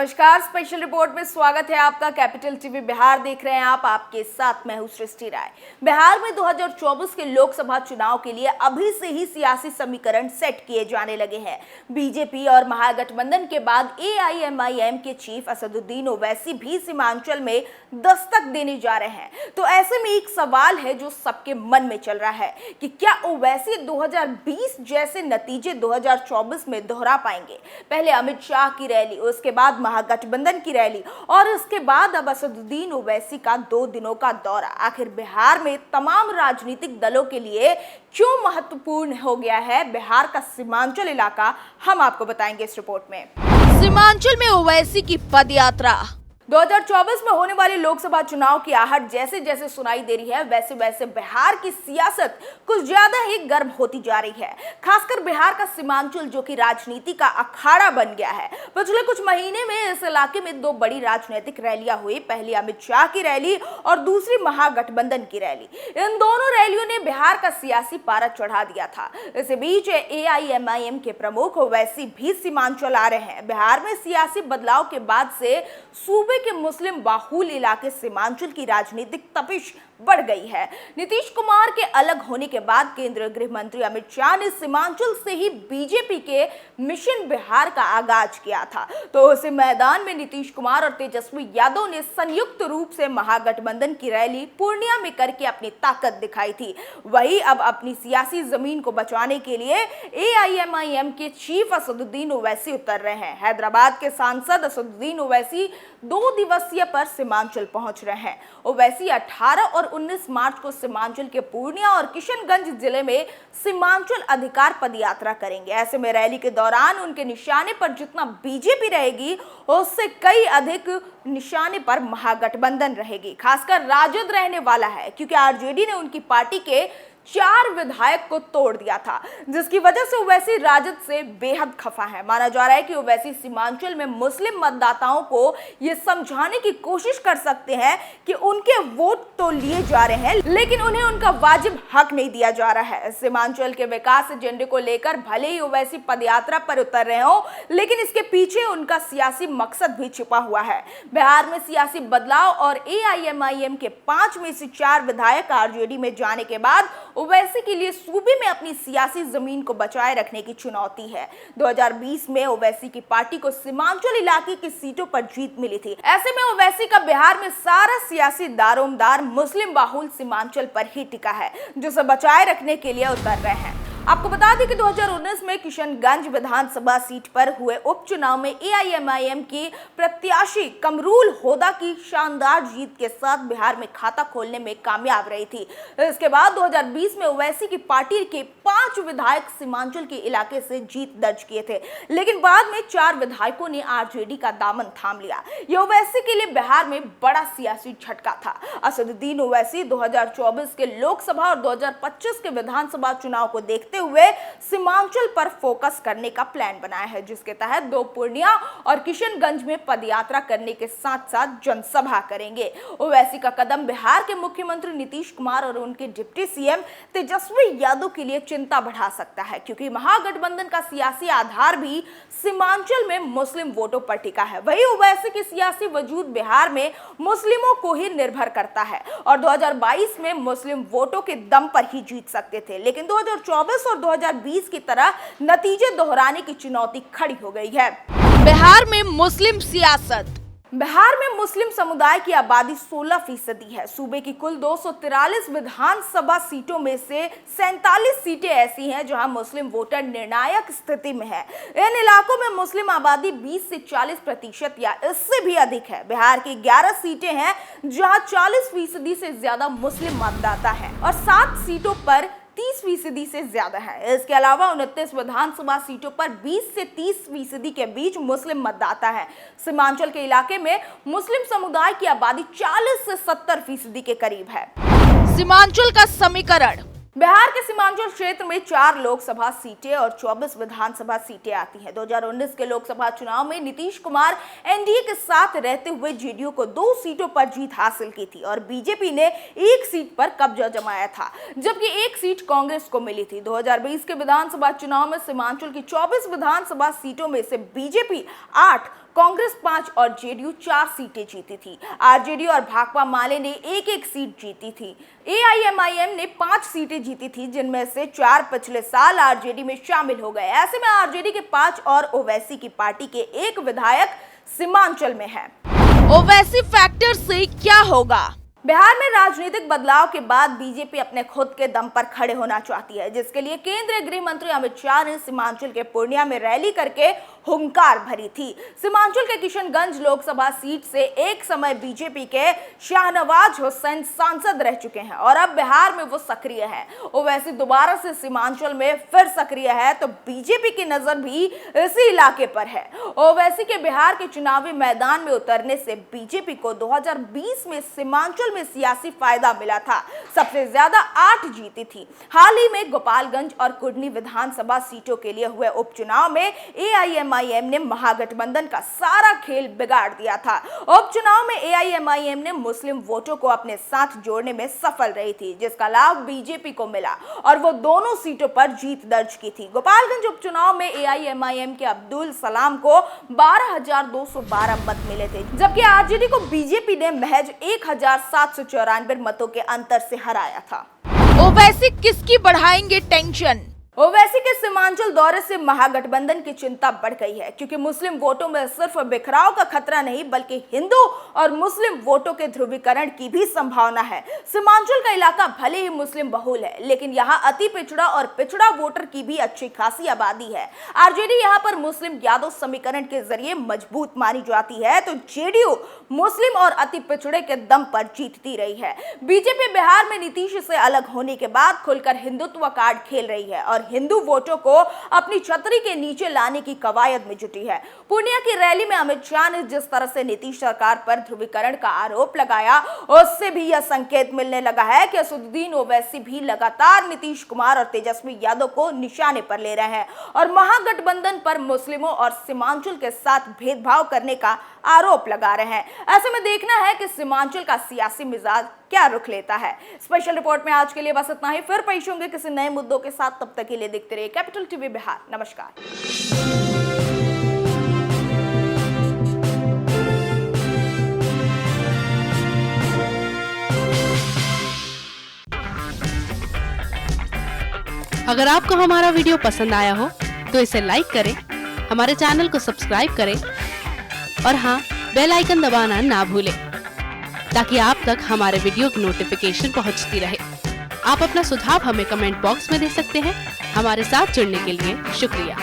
नमस्कार, special report में स्वागत है आपका। कैपिटल टीवी बिहार देख रहे हैं आप, आपके साथ मैं हूं सृष्टि राय। बिहार में 2024 के लोकसभा चुनाव के लिए अभी से ही सियासी समीकरण सेट किए जाने लगे हैं। बीजेपी और महागठबंधन के बाद एआईएमआईएम के चीफ असदुद्दीन ओवैसी भी सीमांचल में दस्तक देने जा रहे हैं। तो ऐसे में एक सवाल है जो सबके मन में चल रहा है कि क्या ओवैसी 2020 जैसे नतीजे 2024 में दोहरा पाएंगे। पहले अमित शाह की रैली, उसके बाद महागठबंधन की रैली और उसके बाद अब असदुद्दीन ओवैसी का 2 दिनों का दौरा। आखिर बिहार में तमाम राजनीतिक दलों के लिए क्यों महत्वपूर्ण हो गया है बिहार का सीमांचल इलाका, हम आपको बताएंगे इस रिपोर्ट में। सीमांचल में ओवैसी की पदयात्रा। 2024 में होने वाले लोकसभा चुनाव की आहट जैसे जैसे सुनाई दे रही है, वैसे वैसे बिहार की सियासत कुछ ज्यादा ही गर्म होती जा रही है। खासकर बिहार का सीमांचल जो कि राजनीति का अखाड़ा बन गया है। पिछले कुछ महीने में इस इलाके में 2 बड़ी राजनीतिक रैलियां हुई, पहली अमित शाह की रैली और दूसरी महागठबंधन की रैली। इन दोनों रैलियों ने बिहार का सियासी पारा चढ़ा दिया था। इस बीच एआईएमआईएम के प्रमुख ओवैसी भी सीमांचल आ रहे हैं। बिहार में सियासी बदलाव के बाद से सूबे के मुस्लिम बाहुल इलाके सीमांचल की राजनीतिक तपिश बढ़ गई है। नीतीश कुमार के अलग होने के बाद केंद्रीय गृह मंत्री अमित शाह ने सीमांचल से ही बीजेपी के मिशन बिहार का आगाज किया था। तो उसी मैदान में नीतीश कुमार और तेजस्वी यादव ने संयुक्त रूप से महागठबंधन की रैली पूर्णिया में करके अपनी ताकत दिखाई थी। वही अब अपनी सियासी जमीन को बचाने के लिए एआईएमआईएम के चीफ असदुद्दीन ओवैसी उतर रहे हैं। हैदराबाद के सांसद असदुद्दीन ओवैसी 2 दिवसीय पर सीमांचल पहुंच रहे हैं। ओवैसी 18 और 19 मार्च को सीमांचल के पूर्णिया और किशनगंज जिले में सीमांचल अधिकार पदयात्रा करेंगे। ऐसे में रैली के दौरान उनके निशाने पर जितना बीजेपी रहेगी उससे कई अधिक निशाने पर महागठबंधन रहेगी। खासकर राजद रहने वाला है, क्योंकि आरजेडी ने उनकी पार्टी के 4 विधायक को तोड़ दिया था, जिसकी वजह से ओवैसी राजद से बेहद खफा है। माना जा रहा है कि ओवैसी सीमांचल में मुस्लिम मतदाताओं को यह समझाने की कोशिश कर सकते हैं कि उनके वोट तो लिए जा रहे हैं, लेकिन उन्हें उनका वाजिब हक नहीं दिया जा रहा है। सीमांचल के विकास एजेंडे को लेकर भले ही ओवैसी पदयात्रा पर उतर रहे हो, लेकिन इसके पीछे उनका सियासी मकसद भी छिपा हुआ है। बिहार में सियासी बदलाव और एआईएमआईएम के 5 में से 4 विधायक आरजेडी में जाने के बाद ओवैसी के लिए सूबे में अपनी सियासी जमीन को बचाए रखने की चुनौती है। 2020 में ओवैसी की पार्टी को सीमांचल इलाके की सीटों पर जीत मिली थी। ऐसे में ओवैसी का बिहार में सारा सियासी दारोमदार मुस्लिम बाहुल सीमांचल पर ही टिका है, जिसे बचाए रखने के लिए उतर रहे हैं। आपको बता दें कि 2019 में किशनगंज विधानसभा सीट पर हुए उपचुनाव में एआईएमआईएम की प्रत्याशी कमरुल होदा की शानदार जीत के साथ बिहार में खाता खोलने में कामयाब रही थी। इसके बाद 2020 में ओवैसी की पार्टी के 5 विधायक सीमांचल के इलाके से जीत दर्ज किए थे, लेकिन बाद में 4 विधायकों ने आरजेडी का दामन थाम लिया। यह ओवैसी के लिए बिहार में बड़ा सियासी झटका था। असदुद्दीन ओवैसी 2024 के लोकसभा और 2025 के विधानसभा चुनाव को देखते हुए सीमांचल पर फोकस करने का प्लान बनाया है, जिसके तहत 2 पूर्णिया और किशनगंज में पदयात्रा करने के साथ साथ जनसभा करेंगे। ओवैसी का कदम बिहार के मुख्यमंत्री नीतीश कुमार और उनके डिप्टी सीएम तेजस्वी यादव के लिए चिंता बढ़ा सकता है, क्योंकि महागठबंधन का सियासी आधार भी सीमांचल में मुस्लिम वोटों पर टिका है। वही ओवैसी की सियासी वजूद बिहार में मुस्लिमों को ही निर्भर करता है और 2022 में मुस्लिम वोटों के दम पर ही जीत सकते थे, लेकिन 2024 और 2020 की तरह नतीजे दोहराने की चुनौती खड़ी हो गई है। बिहार में मुस्लिम सियासत। बिहार में मुस्लिम समुदाय की आबादी 16% है। सूबे की कुल 243 विधानसभा सीटों में से 47 सीटें ऐसी हैं जहां मुस्लिम वोटर निर्णायक स्थिति में है। इन इलाकों में मुस्लिम आबादी 20 से 40% या इससे भी अधिक है। बिहार की 11 सीटें हैं जहां 40% से ज्यादा मुस्लिम मतदाता हैं और 7 सीटों पर 30% से ज्यादा है। इसके अलावा 29 विधानसभा सीटों पर 20 से 30% के बीच मुस्लिम मतदाता है। सीमांचल के इलाके में मुस्लिम समुदाय की आबादी 40 से 70% के करीब है। सीमांचल का समीकरण। बिहार के सीमांचल क्षेत्र में 4 लोकसभा सीटें और 24 विधानसभा सीटें आती हैं। 2019 के लोकसभा चुनाव में नीतीश कुमार एनडीए के साथ रहते हुए जेडीयू को 2 सीटों पर जीत हासिल की थी और बीजेपी ने 1 सीट पर कब्जा जमाया था, जबकि 1 सीट कांग्रेस को मिली थी। 2020 के विधानसभा चुनाव में सीमांचल की 24 विधानसभा सीटों में से बीजेपी 8, कांग्रेस 5 और जेडीयू 4 सीटें जीती थी। आरजेडी और भाकपा माले ने एक एक सीट जीती थी। एआईएमआईएम ने 5 सीटें जीती थी, जिनमें से 4 पिछले साल आरजेडी में शामिल हो गए। ऐसे में आरजेडी के 5 और ओवैसी की पार्टी के 1 विधायक सीमांचल में है। ओवैसी फैक्टर से क्या होगा? बिहार में राजनीतिक बदलाव के बाद बीजेपी अपने खुद के दम पर खड़े होना चाहती है, जिसके लिए केंद्रीय गृह मंत्री अमित शाह ने सीमांचल के पूर्णिया में रैली करके हुंकार भरी थी। सीमांचल के किशनगंज लोकसभा सीट से एक समय बीजेपी के शाहनवाज हुसैन सांसद रह चुके हैं और अब बिहार में वो सक्रिय है। ओवैसी दोबारा से सीमांचल में फिर सक्रिय है तो बीजेपी की नजर भी इसी इलाके पर है। ओवैसी के बिहार के चुनावी मैदान में उतरने से बीजेपी को 2020 में सीमांचल में सियासी फायदा मिला था। सबसे ज्यादा 8 जीती थी। हाल ही में गोपालगंज और कुर्नी विधानसभा सीटों के लिए हुए उपचुनाव में एआईएमआईएम ने महागठबंधन का सारा खेल बिगाड़ दिया था। उपचुनाव में एआईएमआईएम ने मुस्लिम वोटों को अपने साथ जोड़ने में सफल रही थी, जिसका लाभ बीजेपी को मिला और वो दोनों सीटों पर जीत दर्ज की थी। गोपालगंज उपचुनाव में एआईएमआईएम के अब्दुल सलाम को 12,212 मत मिले थे, जबकि आरजेडी को बीजेपी ने महज 1,794 मतों के अंतर से हराया था। ओवैसी किसकी बढ़ाएंगे टेंशन? ओवैसी के सीमांचल दौरे से महागठबंधन की चिंता बढ़ गई है, क्योंकि मुस्लिम वोटों में सिर्फ बिखराव का खतरा नहीं बल्कि हिंदू और मुस्लिम वोटों के ध्रुवीकरण की भी संभावना है। सीमांचल का इलाका भले ही मुस्लिम बहुल है, लेकिन यहाँ अति पिछड़ा और पिछड़ा वोटर की भी अच्छी खासी आबादी है। आरजेडी यहाँ पर मुस्लिम यादव समीकरण के जरिए मजबूत मानी जाती है, तो जेडीयू मुस्लिम और अति पिछड़े के दम पर जीतती रही है। बीजेपी बिहार में नीतीश से अलग होने के बाद खुलकर हिंदुत्व कार्ड खेल रही है और हिंदू वोटों को अपनी छतरी के नीचे लाने की कवायद में जुटी है। पूर्णिया की रैली में अमित शाह ने जिस तरह से नीतीश सरकार पर ध्रुवीकरण का आरोप लगाया, उससे भी यह संकेत मिलने लगा है कि असदुद्दीन ओवैसी भी लगातार नीतीश कुमार और तेजस्वी यादव को निशाने पर ले रहे हैं और महागठबंधन पर मुस्लिमों और सीमांचल के साथ भेदभाव करने का आरोप लगा रहे हैं। ऐसे में देखना है कि सीमांचल का सियासी मिजाज क्या रुख लेता है। स्पेशल रिपोर्ट में आज के लिए बस इतना ही। फिर पेश होंगे किसी नए मुद्दों के साथ, तब तक के लिए देखते रहिए कैपिटल टीवी बिहार। नमस्कार। अगर आपको हमारा वीडियो पसंद आया हो तो इसे लाइक करें, हमारे चैनल को सब्सक्राइब करें और हाँ, बेल आइकन दबाना ना भूलें ताकि आप तक हमारे वीडियो की नोटिफिकेशन पहुंचती रहे। आप अपना सुझाव हमें कमेंट बॉक्स में दे सकते हैं। हमारे साथ जुड़ने के लिए शुक्रिया।